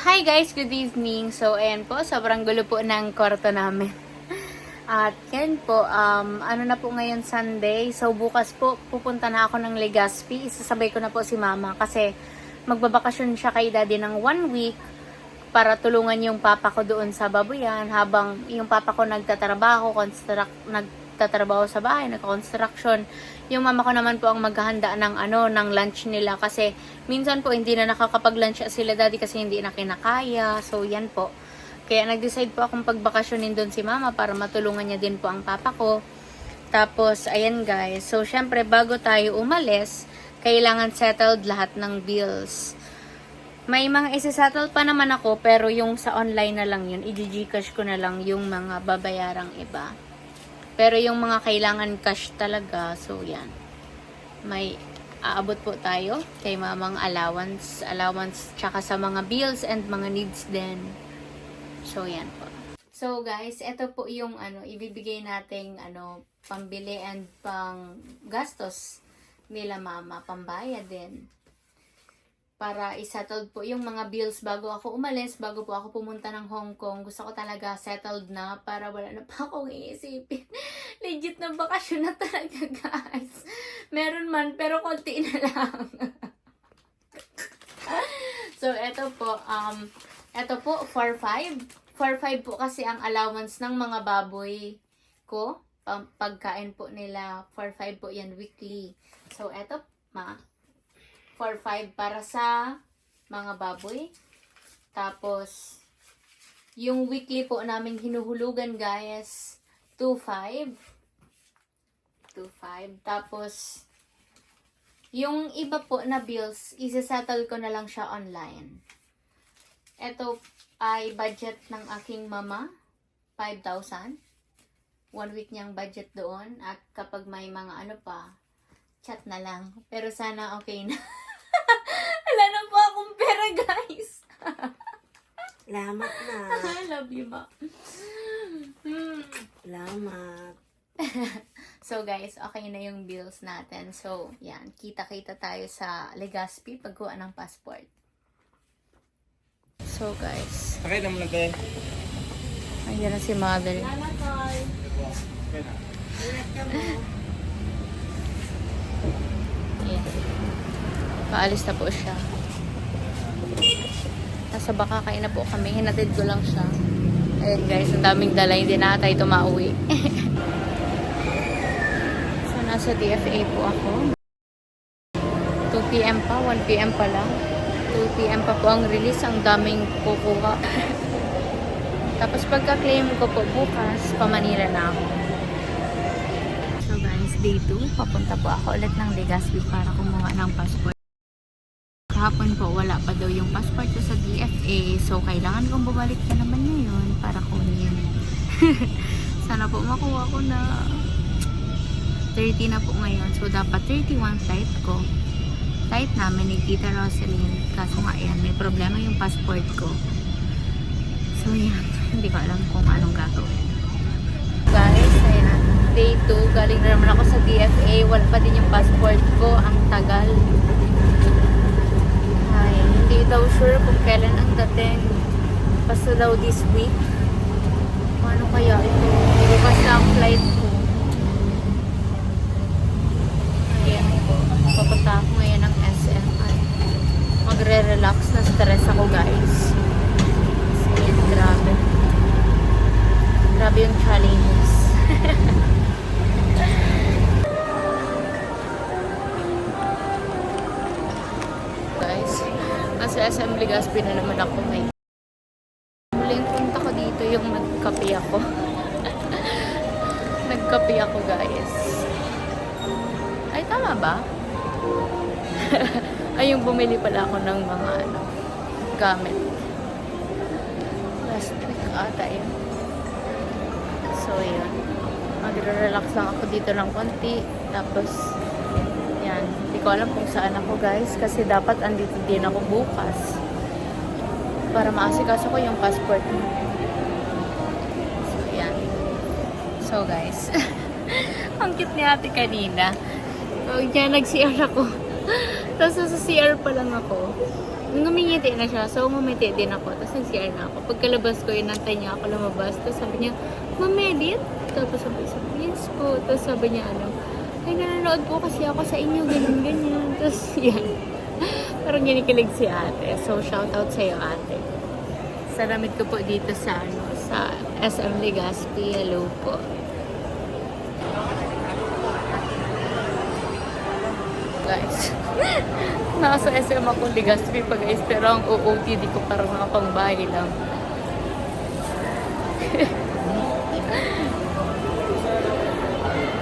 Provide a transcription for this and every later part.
hi guys, good evening. So, ayan po, sobrang gulo po ng kwarto namin. At yan po, ano na po ngayon Sunday. So, bukas po, pupunta na ako ng Legazpi. Isasabay ko na po si mama kasi magbabakasyon siya kay daddy ng 1 week para tulungan yung papa ko doon sa babuyan habang yung papa ko nagtatrabaho sa bahay, nagka-construction. Yung mama ko naman po ang maghahanda ng lunch nila kasi minsan po hindi na nakakapag-lunch sila daddy kasi hindi na kinakaya. So yan po. Kaya nag-decide po akong pagbakasyonin doon si mama para matulungan niya din po ang papa ko. Tapos ayan guys. So syempre bago tayo umalis, kailangan settled lahat ng bills. May mga isa-settle pa naman ako pero yung sa online na lang yun, i-gcash ko na lang yung mga babayarang iba. Pero yung mga kailangan cash talaga, so yan. May aabot po tayo kay mamang allowance, tsaka sa mga bills and mga needs din. So yan po. So guys, ito po yung ibibigay nating pambili and pang gastos nila mama, pambayad din. Para isettled po yung mga bills bago ako umalis, bago po ako pumunta ng Hong Kong. Gusto ko talaga settled na para wala na pa akong iisipin. Legit na bakasyon na talaga, guys. Meron man, pero konti na lang. So, eto po, 4-5. 4-5 po kasi ang allowance ng mga baboy ko. Pagkain po nila, 4-5 po yan weekly. So, eto, 4-5 para sa mga baboy. Tapos, yung weekly po namin hinuhulugan guys, 2-5. Tapos, yung iba po na bills, isa-settle ko na lang siya online. Ito ay budget ng aking mama, 5,000. 1 week niyang budget doon. At kapag may mga chat na lang. Pero sana okay na. Wala na po akong pera, guys. Salamat na. I love you, ma. Salamat. So, guys, okay na yung bills natin. So, yan. Kita-kita tayo sa Legazpi pagkuha ng passport. So, guys. Sakay naman natin. Ayan na si mother. Salamat, Toy. Ingat ka mo. Ayan. Paalis na po siya. Nasa Bakakay na po kami. Hinatid ko lang siya. Ayan guys, ang daming dala. Hindi na tayo tumauwi. So, nasa DFA po ako. 2 PM pa. 1 PM pa lang. 2 PM pa po ang release. Ang daming kukuha. Tapos pagka-claim ko po bukas, pa-Manila na ako. So guys, day 2. Papunta po ako ulit ng Legazpi para kumuha ng passport. Kahapon po, wala pa daw yung passport ko sa DFA. So, kailangan kong bumalik na naman ngayon para kunin. Sana po makuha ko na 30 na po ngayon. So, dapat 31 flight ko. Flight namin ni Tita Rosaline. Kaso nga yan, may problema yung passport ko. So, yan. Hindi ko alam kung anong gagawin. Guys, ayan. Day 2. Galing na naman ako sa DFA. Wala pa din yung passport ko. Ang tagal. Hindi daw sure kung kailan ang dating. Basta daw this week. Paano kaya ito? Bukas na ang flight ko. Ayan po. Papunta ako ngayon ng SM. Magre-relax na stress ako guys. Ayan, grabe. Grabe yung challenges. Guys, nasa SM Legazpi na naman ako ngayon. Muling punta ko dito yung nagkape ako. Nagkape ako guys. Ay, tama ba? Ay, yung bumili pala ako ng mga gamit. Last week ata yun. So, yun. Magre-relax lang ako dito ng konti. Tapos, yan. Hindi ko alam kung saan ako guys. Kasi dapat andito din ako bukas. Para maasikaso ko yung passport mo. So, yan. So, guys. Ang cute ni ate kanina. So, yan. Nag-CR ako. Tapos sa CR pa lang ako. ngumingiti na siya. So, ngumiti din ako. Tapos nag-CR na ako. Pagkalabas ko, inantay niya ako lumabas. Tapos sabi niya, Ma'am Edith? Tapos sabi, yes po. Tapos sabi niya, ay, nanonood po kasi ako sa inyo, ganyan. Tapos, yan. Parang ginikilig si ate. So, shoutout sa'yo, ate. Salamit ko po dito sa, sa SM Legazpi. Hello po. Guys. Nasa SM ako Legazpi pa guys, pero ang OOTD ko parang mga pangbahay lang.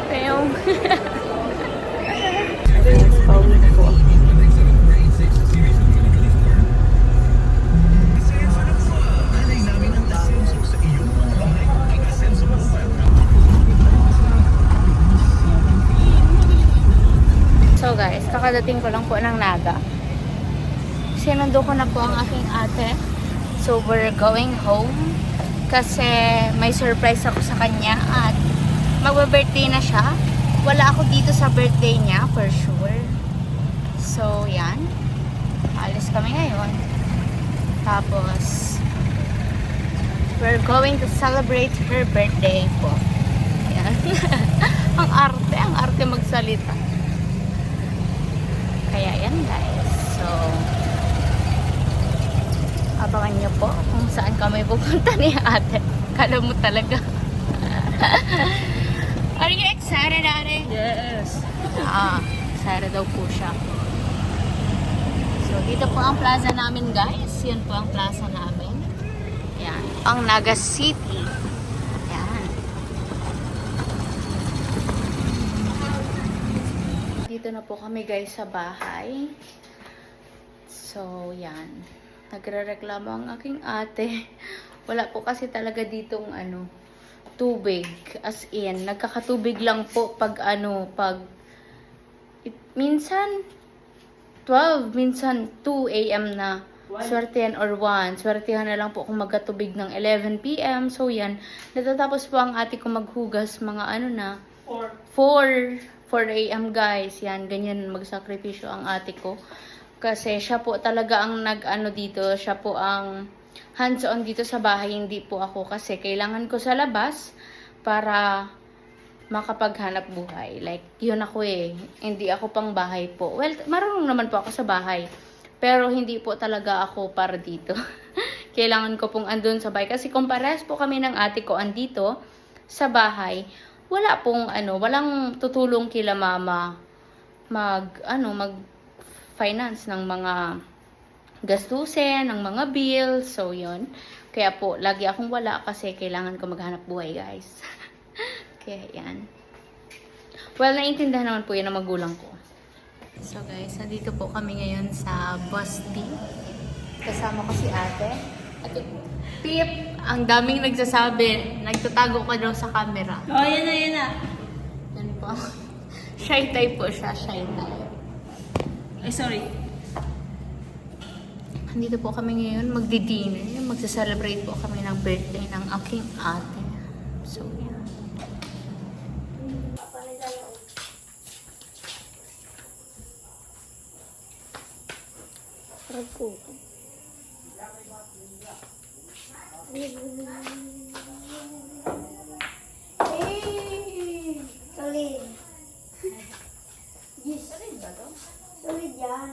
Kaya pauwi po. So guys, kakadating ko lang po ng Naga. Sinundo ko na po ang aking ate. So we're going home. Kasi may surprise ako sa kanya at magbe-birthday na siya. Wala ako dito sa birthday niya for sure. So yan. Alis kami ngayon. Tapos we're going to celebrate her birthday po. Yan. ang arte magsalita. Kaya yan guys. So, abangan nyo po kung saan kami pupunta ni ate. Kala mo talaga. Are you excited, ate? Yes. Excited daw po siya. So, dito po ang plaza namin guys. Yan po ang plaza namin. Yan. Ang Naga City. Yan. Dito na po kami guys sa bahay. So, yan. Nagre-reklamo ang aking ate. Wala po kasi talaga ditong tubig. As in, nagkakatubig lang po pag minsan 12, minsan 2 a.m. na. Swertihan or 1. Swertihan na lang po kung magkatubig ng 11 p.m. So, yan. Natatapos po ang ate ko maghugas mga 4 a.m. guys. Yan, ganyan magsakripisyo ang ate ko. Kasi siya po talaga ang dito. Siya po ang hands-on dito sa bahay. Hindi po ako kasi kailangan ko sa labas para makapaghanap buhay. Like, yun ako eh. Hindi ako pang bahay po. Well, marunong naman po ako sa bahay. Pero hindi po talaga ako para dito. Kailangan ko pong andun sa bahay. Kasi kung parehas po kami ng ate ko andito sa bahay, wala pong walang tutulong kila mama mag-finance ng mga gastusin, ng mga bills. So, yun. Kaya po, lagi akong wala kasi kailangan ko maghanap buhay, guys. Kaya, yan. Well, naiintindihan naman po yun ng magulang ko. So, guys, nandito po kami ngayon sa Bus B. Kasama ko si ate. At Pip, ang daming nagsasabi, nagtatago ka daw sa camera. Oh, yan na, yan na. Yan po. Shy type po siya, shy type. Ay, sorry. Nandito po kami ngayon, magdi-dinner. Magsa-celebrate po kami ng birthday ng aking ate. So, yan. Rago. Eh, solid. Yes. Solid ba to? Solid yan.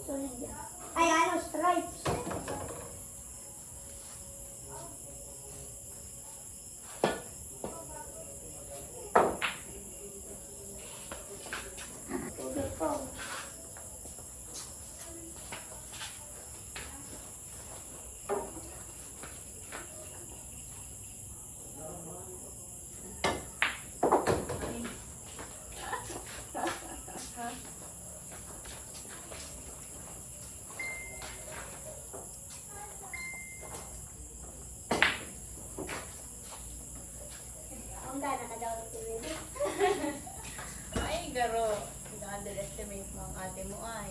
Solid yan. Ay, stripes. Tubig ko. Ang gana ka daw ito, baby. Ay, garo. Underestimate mo ang ate mo ay.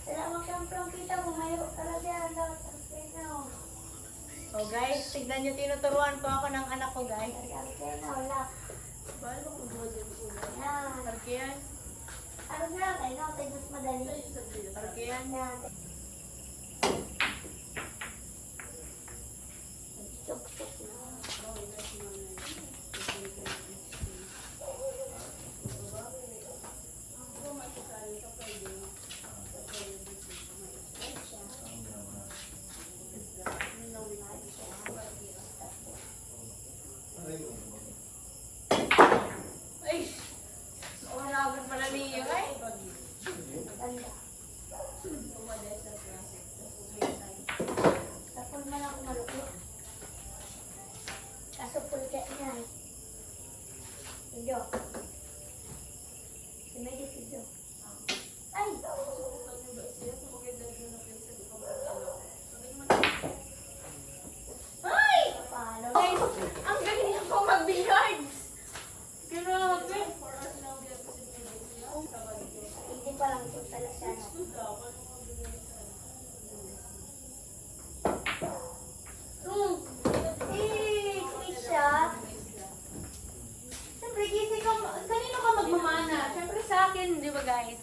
Salamat kang prong kita mo. Mayroon talaga yan daw. Oh guys, tignan nyo, tinuturuan po ako ng anak ko guys. Wala. Well, Yan. Parkian. Ano na lang, ayun ako tayo mas madali. Parkian. Yan. Sok-sok na. Ay! Umanagot pala niyo eh. Tanda. Tapos man ako malukot. Kaso pulket niya eh. Video. Imedit video. Ay! Ay! Paano? Guys, ang galing niyo po mag-billiards. Grabe. Hindi pa lang ito sa lasano. Quiz siya. Siyempre, kasi kanino ka magmamana? Siyempre sa akin, di ba guys?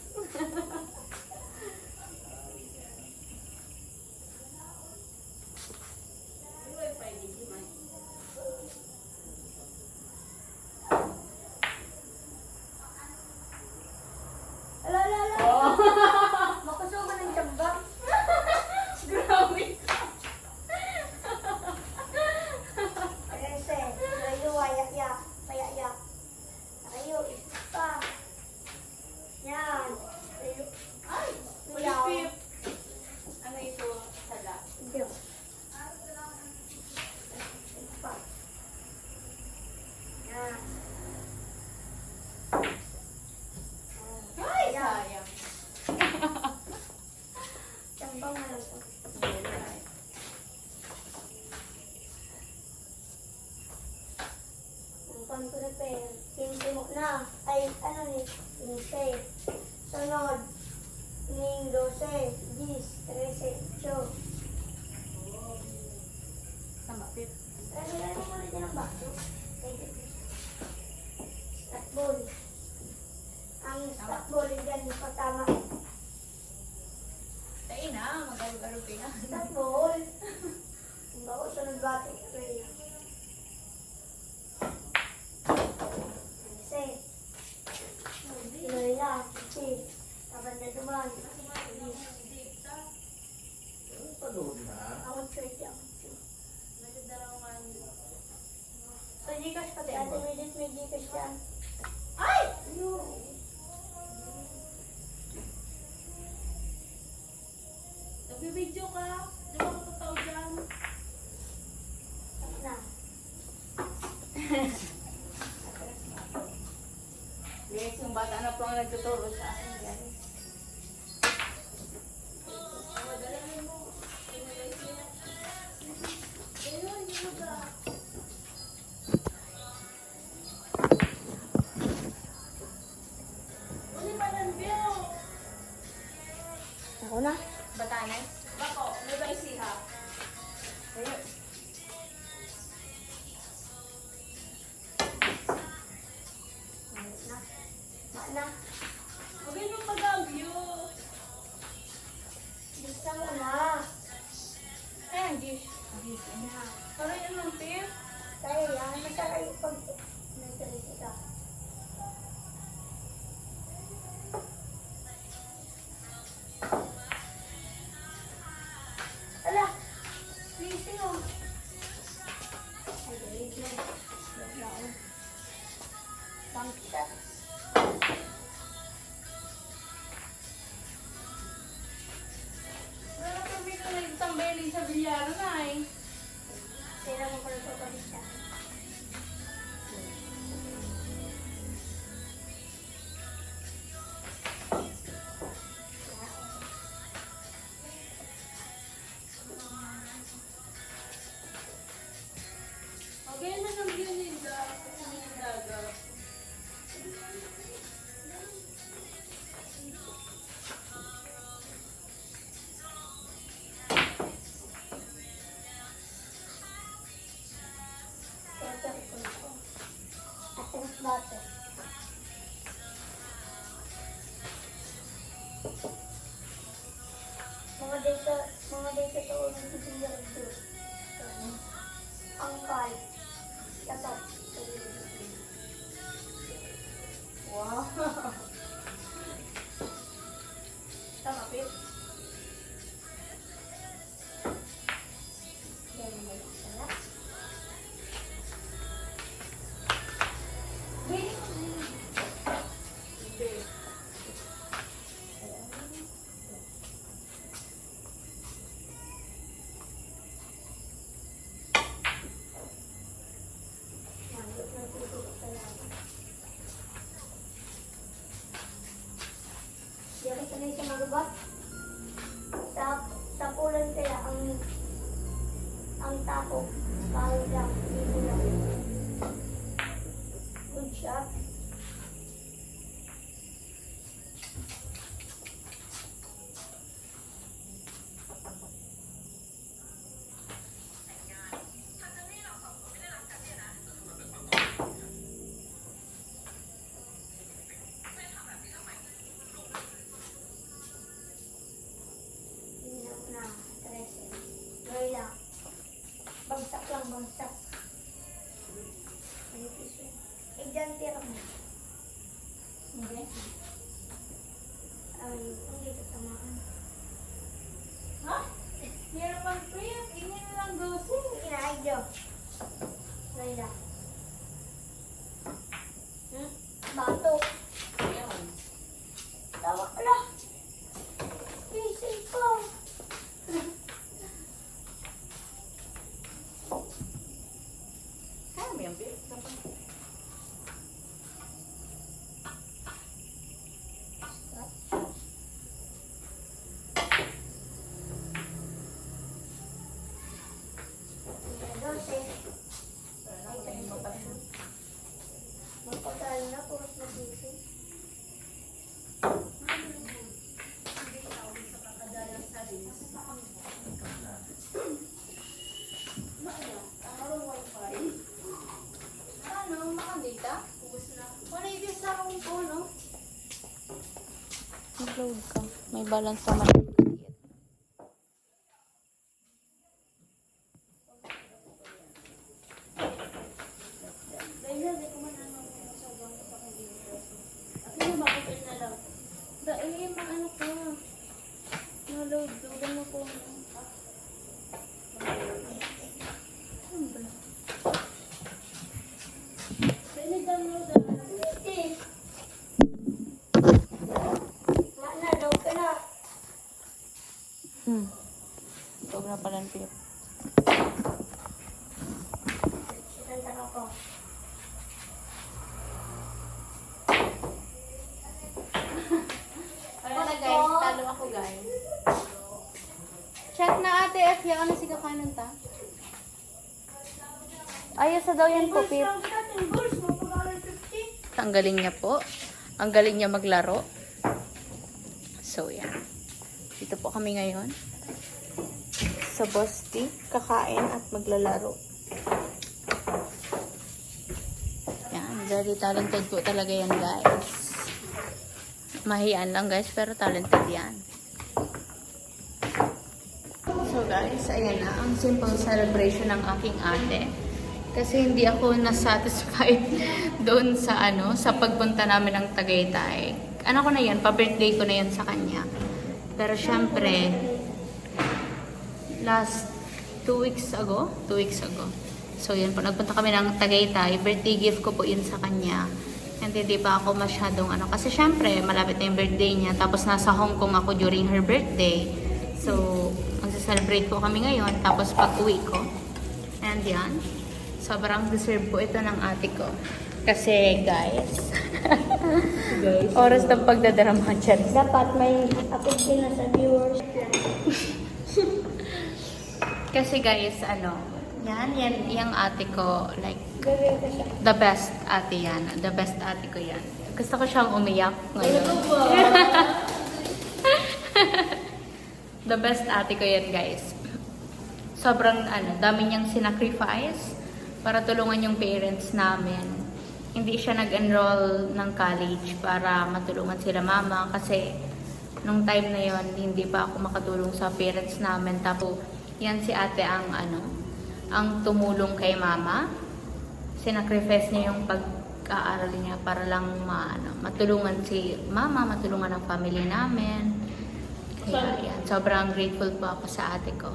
Ala, ala, ala. Makusugan ng tiyamba. Grabe. Kasi, layo, wayak-yak, payak-yak. Layo, isa. Yan. Layo. Ay! Layo. Ulipip. Ano ito? Sala. Hindi. Pa. Yan. Ay! Sayang. Tiyamba nga lang po. Ang pang-prepare. 15 mo na. Ay, ano ni? 15. Sunod. Ning 12. 10. 13. 8. Tama, Pip. Lagi-lagi mo rin din ang baso. Stat ball. Ang stat ball, yan, pa tama. Tayo na, mag-aro-aro ka. Stat ball. Ang bako sunod bato. Rhea. Kasi, Rhea, kasi, kabanda naman. Panood na. Ako trade yan. So, Gcash pati. Ate, may Gcash yan. Ay! Nagbibidyo ka. Di ba ako totoo dyan? Na. Guys, yung bata na po ang nagtuturo sa akin guys. Ako na. Batanes? Bako, may ba isiha? Ayun. Na. Na. Huwag yung pag-agyo. Bisa mo na. Ayan, dish. Na. Parang yun ang Pip. Kaya yan. Masakay pag nagsalita ka. Ala. Please, no. Ay, wait lang. Wait lang. Bang shot. day ka to nag-billiard do. Ang card. Dapat. Wow. Tama, Pip. Yan mo lang sila. Nandot na tutulog ka lang. Di ako sanay sa magubat. Sa pulan kaya ang tapo. Kahit lang, dito lang. Good shot. Hinap na, 13. Gawin lang. Bagsak lang, bagsak. Ano piso? Eh, dyan tira mo. Hindi. Ay, hindi ka tamaan. Ha? Meron pang Pip. Ingin na lang 12. Kinaay, Jo. Gawin lang. Bato. Ayun. Tawa ka lang. Pising ko. Kaya mo yan, Pip. Magpagkala na, puros na pising. Ano, makandita? Ubus na. Wala yung sa akong phone, no? Mag-load ka. May balance naman. Dahil hindi ko man ano sa bangko pa kay Diyos. At yun, bakit na lang. Dahil yung mga ano ko. Na-load. Loadan mo po. Ano ba? Dahil download na. Na, daw ka na. Huwag na pala ng Pip. Sinanta ako. Ano na guys, talo ako guys. Check na ate F. Yan na siga kanan ta. Ayos na daw yan po, Pip. Ang galing niya po. Ang galing niya maglaro. So, yan. Dito po kami ngayon. Sa Bosti. Kakain at maglalaro. Yan. Very talented po talaga yan, guys. Mahiyaan lang, guys. Pero talented yan. So, guys. Ayan na. Ang simple celebration ng aking ate. Kasi hindi ako nasatisfied doon sa sa pagpunta namin ng Tagaytay. Ano ko na yan, pa-birthday ko na yan sa kanya. Pero syempre, last 2 weeks ago. So yan po, nagpunta kami ng Tagaytay. Birthday gift ko po yun sa kanya. And hindi pa ako masyadong kasi syempre, malapit na yung birthday niya. Tapos nasa Hong Kong ako during her birthday. So, magsa-celebrate po kami ngayon. Tapos pag-uwi ko. And yan. Sobrang deserve po ito ng ate ko. Kasi, guys, oras ng pagdadarama dyan. Dapat may apel na sa viewers. Kasi, guys, yan, yung ate ko, like, Gawin ko siya. the best ate yan. The best ate ko yan. Gusto ko siyang umiyak ngayon. The best ate ko yan, guys. Sobrang, dami niyang sinacrifice para tulungan yung parents namin. Hindi siya nag-enroll ng college para matulungan sila mama kasi Nung time na yon hindi pa ako makatulong sa parents namin. Tapos, yan si ate ang ang tumulong kay mama. Sinacrifice niya yung pag-aaral niya para lang matulungan si mama, matulungan ang family namin. Kaya yan, sobrang grateful po ako sa ate ko.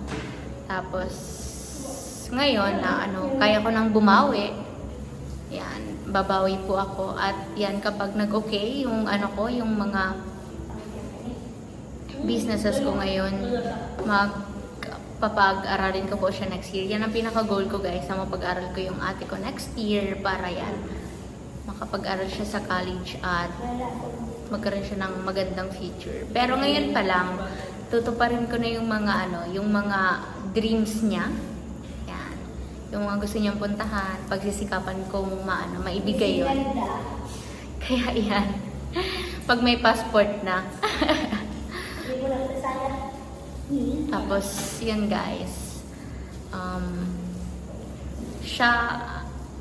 Tapos, ngayon na kaya ko nang bumawi, yan, babawi po ako. At yan, kapag nag-okay yung yung mga businesses ko ngayon, papag-aralin ko po siya next year. Yan ang pinaka-goal ko guys, na mapag-aral ko yung ate ko next year para yan, makapag-aral siya sa college at magkaroon siya ng magandang future. Pero ngayon pa lang, tutuparin ko na yung mga dreams niya. Yan. Yung mga gusto niyang puntahan, pagsisikapan kong maibigay yun. Kaya yan. Pag may passport na. Tapos, yan guys. Siya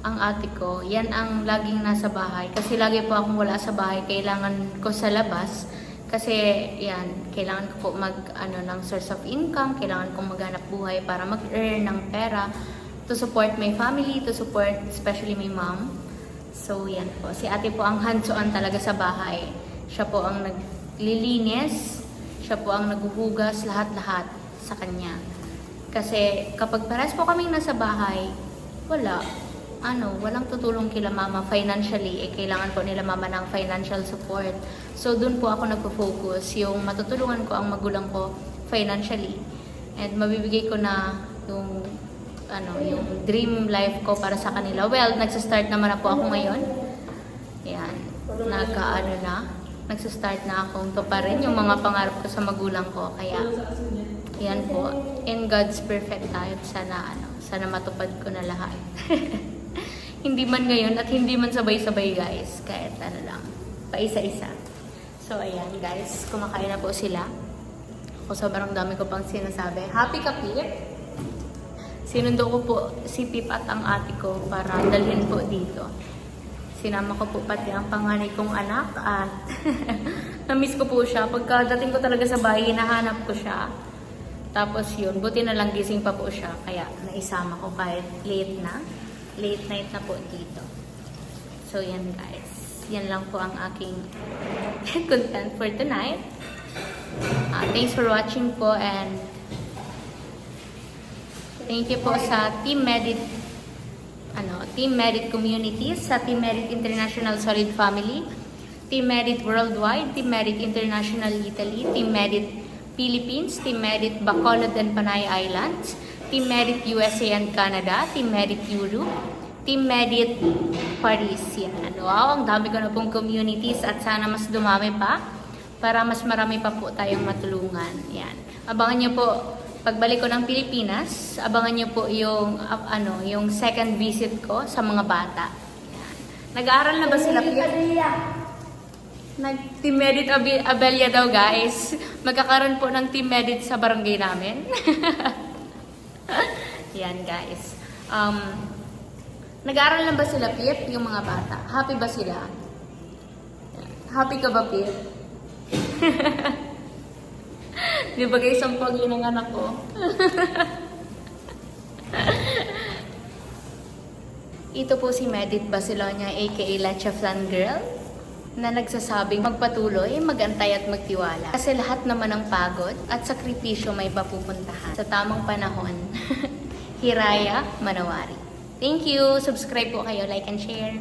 ang ate ko. Yan ang laging nasa bahay. Kasi lagi po akong wala sa bahay. Kailangan ko sa labas. Kasi, yan, kailangan ko po ng source of income. Kailangan kong maghanap buhay para mag-earn ng pera to support my family, to support especially my mom. So, yan po. Si ate po ang hands-on talaga sa bahay. Siya po ang naglilinis. Siya po ang naghuhugas, lahat-lahat sa kanya. Kasi kapag pares po kaming nasa bahay, walang tutulong kila mama financially. Kailangan po nila mama ng financial support. So, dun po ako nagpo-focus. Yung matutulungan ko ang magulang ko financially. And mabibigay ko na yung dream life ko para sa kanila. Well, nagsastart naman na po ako ngayon. Yan. Nagsastart na akong tuparin yung mga pangarap ko sa magulang ko. Kaya, yan po. In God's perfect time, sana matupad ko na lahat. Hindi man ngayon at hindi man sabay-sabay guys. Kahit paisa-isa. So, ayan guys, kumakain na po sila. Ako sobrang dami ko pang sinasabi. Happy ka, Pip? Sinundo ko po si Pip at ang ate ko para dalhin po dito. Sinama ko po pati ang panganay kong anak at na-miss ko po siya. Pagkadating ko talaga sa bahay, hinahanap ko siya. Tapos yun, buti na lang gising pa po siya. Kaya naisama ko kahit late night na po dito. So yan guys. Yan lang po ang aking content for tonight. Thanks for watching po and thank you po sa Team Medit Communities, sa Team Medit International Solid Family, Team Medit Worldwide, Team Medit International Italy, Team Medit Philippines, Team Medit Bacolod and Panay Islands, Team Medit USA and Canada, Team Medit Europe, Team Medit Paris. Yan. Wow, ang dami ko na pong communities at sana mas dumami pa para mas marami pa po tayong matulungan. Yan. Abangan nyo po pagbalik ko ng Pilipinas, abangan nyo po yung second visit ko sa mga bata. Yan. Nag-aaral na ba sila? Nag-Team Medit Abelya daw guys. Magkakaroon po ng Team Medit sa barangay namin. Yan guys. Nag-aaral na ba sila, Pip? Yung mga bata. Happy ba sila? Happy ka ba, Pip? Di ba guys, ang pagi ng anak ko? Ito po si Medit Basilonia, aka Leche Flan Girl, na nagsasabing magpatuloy, magantay at magtiwala. Kasi lahat naman ng pagod at sakripisyo may papupuntahan. Sa tamang panahon, Hiraya Manawari. Thank you! Subscribe po kayo, like and share.